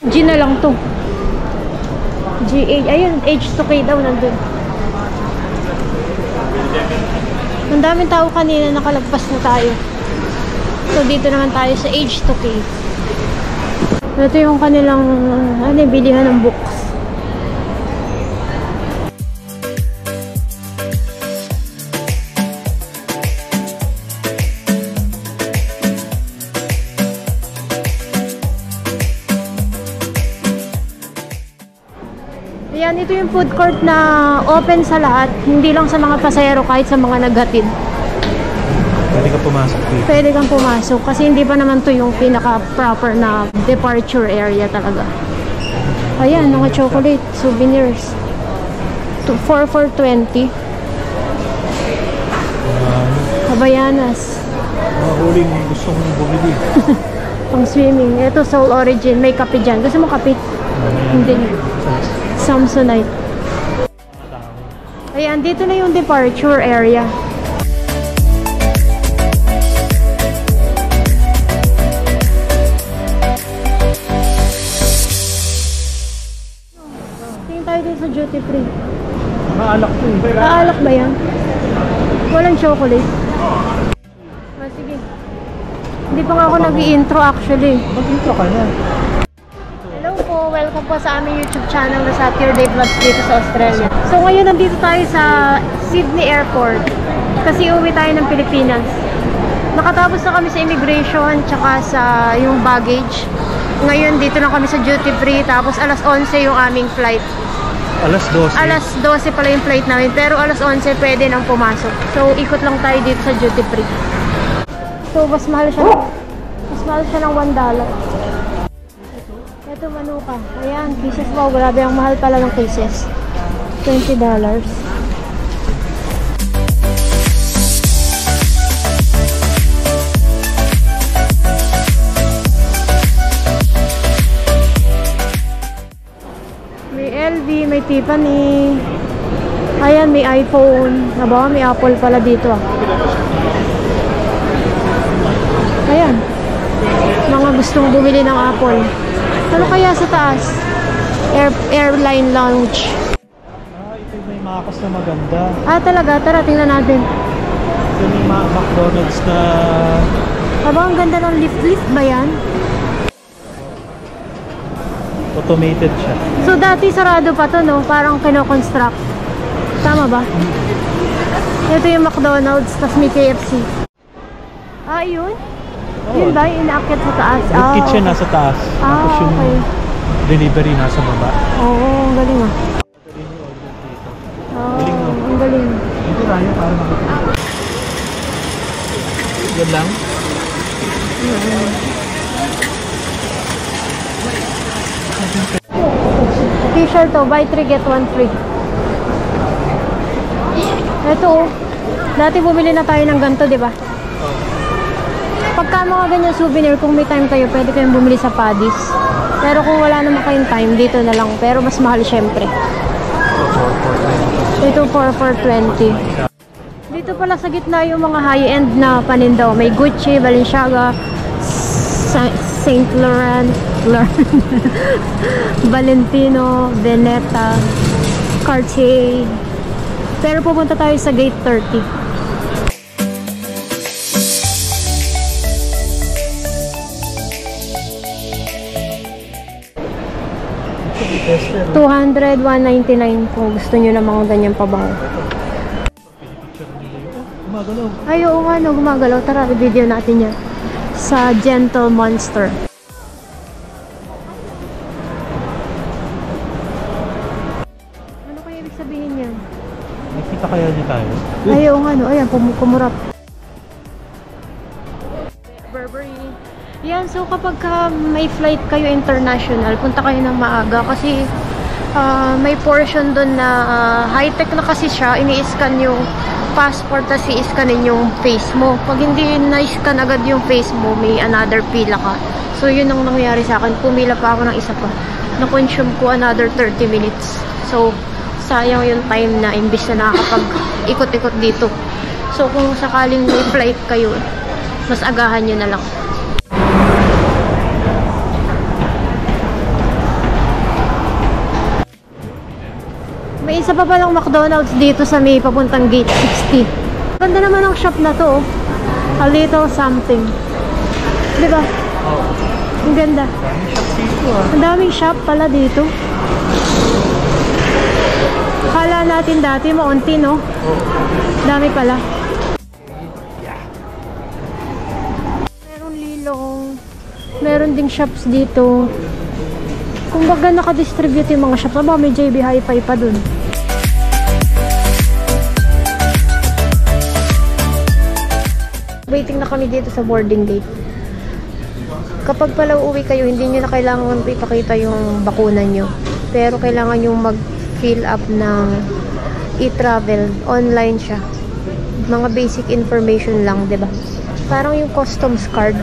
G na lang to. G8. Ayun, H2K daw nandun. Ang daming tao kanina, nakalagpas na tayo. So, dito naman tayo sa H2K. Ito yung kanilang, bilihan ng books. Ayan, ito yung food court na open sa lahat. Hindi lang sa mga pasahero, kahit sa mga naghatid. Pwede ka pumasok dito. Pwede kang pumasok kasi hindi pa naman to yung pinaka-proper na departure area talaga. Ayan, mga chocolate, souvenirs. 4 for 20. Habayanas. Mga huling gusto kong bumili. Pang swimming. Ito, Soul Origin. May kape dyan. Gusto mo kape? Hindi. Samsonite. Ayan, dito na yung departure area. Tingin tayo dito sa duty free. Maalak to eh. Aalak ba yan? Walang chocolate? Sige. Hindi pa nga ako nag-i-intro actually. Mag-intro ka na. Hello po, welcome po sa aming YouTube channel na sa Tier Day Vlogs dito sa Australia. So ngayon nandito tayo sa Sydney Airport kasi uwi tayo ng Pilipinas. Nakatapos na kami sa immigration tsaka sa yung baggage. Ngayon dito na kami sa duty free tapos alas 11 yung aming flight. Alas 12. Alas 12 pala yung flight namin pero alas 11 pwede nang pumasok. So ikot lang tayo dito sa duty free. So mas mahal siya ng $1. Ito manuka. Ayan, pieces mo. Grabe, ang mahal pala ng pieces. $20. May LV, may Tiffany. Ayan, may iPhone. Naba, may Apple pala dito ah. Ayan. Mga gustong bumili ng Apple. Ano kaya sa taas? Airline lounge. Ito may makas na maganda. Talaga? Tara, tingnan natin. Ito may McDonald's na... Aba, ang ganda ng lift ba yan? automated siya. So, dati sarado pa to, no? Parang kino-construct. Tama ba? Ito yung McDonald's, tas may KFC. Yun? Yun ba? Yung inaakyat sa taas? Yung kitchen okay. nasa taas. Tapos yung delivery nasa baba. Oo, ang galing ah. Galing no? Ang galing. Hindi tayo para makikita. Yan lang? T-shirt to, buy 3 get 1 free. Ito oh. Dati bumili na tayo ng ganito, di ba? Pagka mga ganyan souvenir, kung may time kayo, pwede kayong bumili sa Paddy's. Pero kung wala naman kayong time, dito na lang. Pero mas mahal syempre. Ito 4 for 20. Dito pala sa gitna yung mga high-end na panindaw. May Gucci, Balenciaga, Saint Laurent, Valentino, Veneta, Cartier. Pero pupunta tayo sa gate 30. 200, 199 kung gusto nyo ng mga ganyan pabango. Gumagalaw. Ay, oo nga, no, gumagalaw. Tara, video natin yan. Sa Gentle Monster. Ano kaya ibig sabihin yan? Nakita kaya niya tayo? Ay, oo nga, no. Ayan, kumurap. Burberry. Yan, so kapag may flight kayo international, punta kayo ng maaga kasi may portion doon na high-tech na kasi siya, ini-scan yung passport tapos i-scanin yung face mo. Pag hindi na-scan agad yung face mo, may another pila ka. So yun ang nangyari sa akin, pumila pa ako ng isa pa. Na-consume ko another 30 minutes. So sayang yung time na imbis na nakakapag-ikot-ikot dito. So kung sakaling may flight kayo, mas agahan nyo na lang. May isa pa palang McDonald's dito sa may papuntang gate 60. Ganda naman ang shop na to, oh. A little something. Diba? Ang ganda. Ang daming shop pala dito. Akala natin dati maunti, no? Dami pala. Meron Lilong. Meron ding shops dito. Kumbaga naka-distribute yung mga shops. Aba, may JB Hi-Fi pa dun. Waiting na kami dito sa boarding gate. Kapag pala uuwi kayo, hindi nyo na kailangan ipakita yung bakuna nyo. Pero kailangan nyo mag-fill up ng e-travel. Online siya. Mga basic information lang, diba? Parang yung customs card.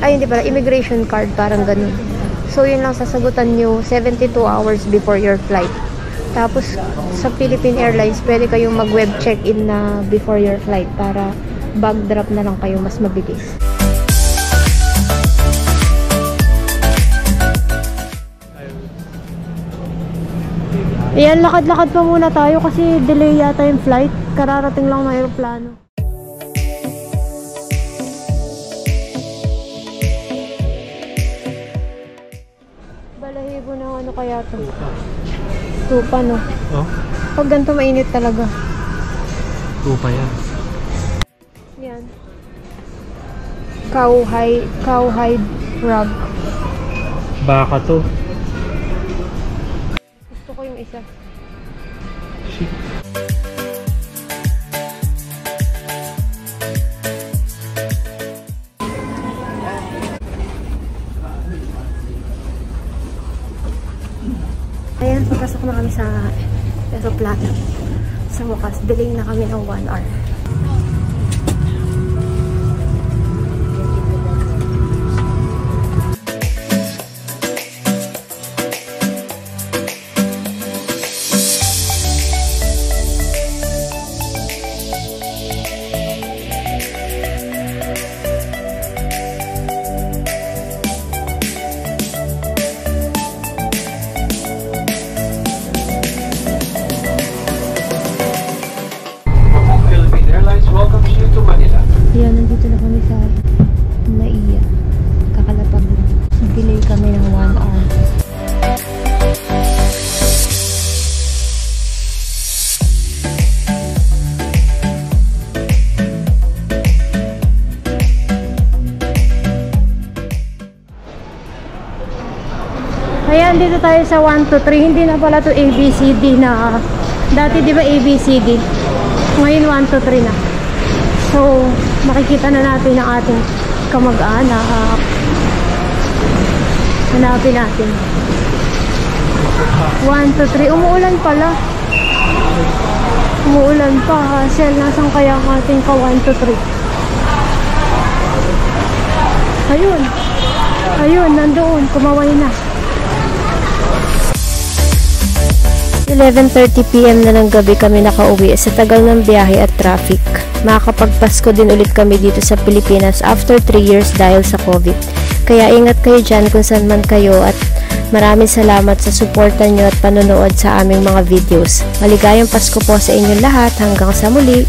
Ay, hindi pala. Immigration card. Parang ganun. So, yun lang sasagutan nyo 72 hours before your flight. Tapos, sa Philippine Airlines, pwede kayong mag-web check-in na before your flight para bag drop na lang kayo mas mabilis. Ayan, lakad-lakad pa muna tayo kasi delay yata yung flight. Kararating lang ng aeroplano. Balahibo na ano kaya to? Tupa, no? Oh? Pag ganito mainit talaga. Tupa yan. Yan. Cowhide rug. Baka to. Gusto ko yung isa. Shit. Ayan, papasok na kami sa aeroplano. Sa wakas, delay na kami ng 1 hour. Ayan, nandito na kami sa Naiya. Kakalapag lang. Delay kami ng 1 hour. Ayan, dito tayo sa 1, 2, 3. Hindi na pala to ABCD na dati, di ba ABCD? Ngayon 1, 2, 3 na. So, makikita na natin ang ating kamag-anak. Hanapin natin. 1, 2, 3. Umuulan pala. Umuulan pa. Hassel, nasan kaya ang ating ka 1, 2, 3? Ayun. Ayun, nandoon. Kumaway na. 11:30 PM na ng gabi kami nakauwi sa tagal ng biyahe at traffic. Makakapagpasko din ulit kami dito sa Pilipinas after 3 years dahil sa COVID. Kaya ingat kayo dyan kung saan man kayo at maraming salamat sa suporta nyo at panonood sa aming mga videos. Maligayang Pasko po sa inyong lahat. Hanggang sa muli!